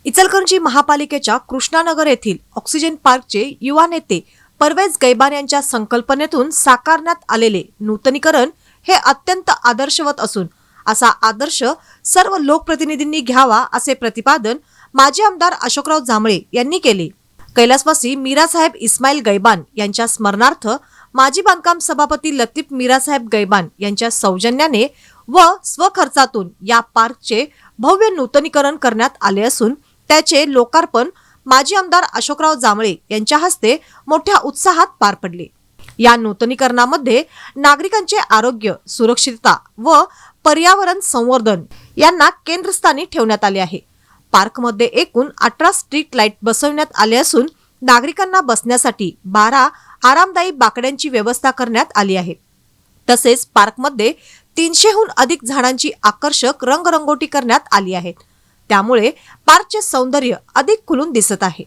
इचलकरंजी महापालिकेच्या कृष्णानगर येथील ऑक्सिजन पार्कचे युवा नेते परवेज गैबान यांच्या संकल्पनेतून साकारण्यात आलेले नूतनीकरण हे अत्यंत आदर्शवत असून असा आदर्श सर्व लोकप्रतिनिधींनी घ्यावा असे प्रतिपादन माजी आमदार अशोकराव जांभळे यांनी केले। कैलासवासी मीरासाहेब इस्माईल गैबान यांच्या स्मरणार्थ माजी बांधकाम सभापती लतीफ मीरासाहेब गैबान यांच्या सौजन्याने व स्वखर्चातून या पार्कचे भव्य नूतनीकरण करण्यात आले असून त्याचे लोकार्पण माजी आमदार अशोकराव जांभळे यांच्या हस्ते मोठ्या उत्साहात पार पडले। या नूतनीकरणामध्ये नागरिकांचे आरोग्य, सुरक्षितता व पर्यावरण संवर्धन यांना केंद्रस्थानी ठेवण्यात आले आहे। पार्कमध्ये एकूण 18 स्ट्रीट लाईट बसवण्यात आले असून नागरिकांना बसण्यासाठी 12 आरामदायी बाकड्यांची व्यवस्था करण्यात आली आहे। तसेच पार्कमध्ये 300हून अधिक झाडांची आकर्षक रंगरंगोटी करण्यात आली आहे। त्यामुळे पार्कचे सौंदर्य अधिक खुलून दिसत आहे।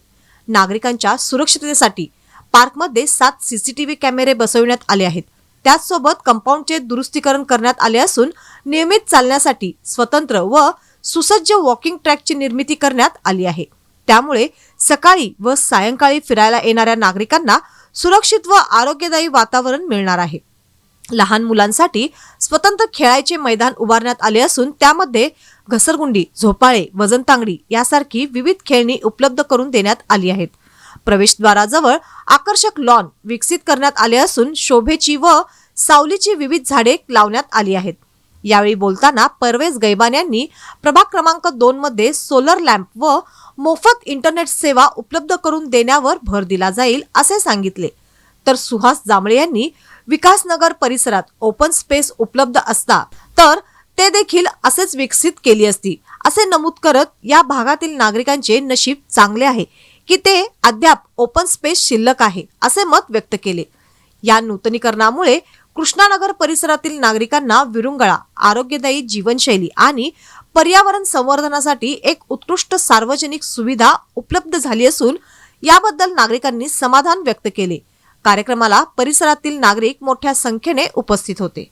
नागरिकांच्या सुरक्षिततेसाठी पार्कमध्ये 7 सीसीटीव्ही कॅमेरे बसवण्यात आले आहेत। त्याचसोबत कंपाऊंडचे दुरुस्तीकरण करण्यात आले असून नियमित चालण्यासाठी स्वतंत्र व सुसज्ज वॉकिंग ट्रॅकची निर्मिती करण्यात आली आहे। त्यामुळे सकाळी व सायंकाळी फिरायला येणाऱ्या नागरिकांना सुरक्षित व आरोग्यदायी वातावरण मिळणार आहे। लहान मुलांसाठी स्वतंत्र खेळायचे मैदान उभारण्यात आले असून त्यामध्ये घसरगुंडी, झोपाळे, वजनतांगडी यासारखी विविध खेळणी उपलब्ध करून देण्यात आली आहेत। प्रवेशद्वाराजवळ आकर्षक लॉन विकसित करण्यात आले असून शोभेची व सावलीची विविध झाडे लावण्यात आली आहेत। यावेळी बोलताना परवेज गैबान यांनी प्रभाग क्रमांक 2 मध्ये सोलर लॅम्प व मोफत इंटरनेट सेवा उपलब्ध करून देण्यावर भर दिला जाईल असे सांगितले। तर सुहास जांभळे यांनी विकासनगर परिसरात ओपन स्पेस उपलब्ध असता तर ते देखील असेच विकसित केली असती असे नमूद करत या भागातील नागरिकांचे नशीब चांगले आहे की ते अद्याप ओपन स्पेस शिल्लक आहे असे मत व्यक्त केले। या नूतनीकरणामुळे कृष्णानगर परिसरातील नागरिकांना विरंगुळा, आरोग्यदायी जीवनशैली आणि पर्यावरण संवर्धनासाठी एक उत्कृष्ट सार्वजनिक सुविधा उपलब्ध झाली असून याबद्दल नागरिकांनी समाधान व्यक्त केले। कार्यक्रमाला परिसरातील नागरिक मोठ्या संख्येने उपस्थित होते।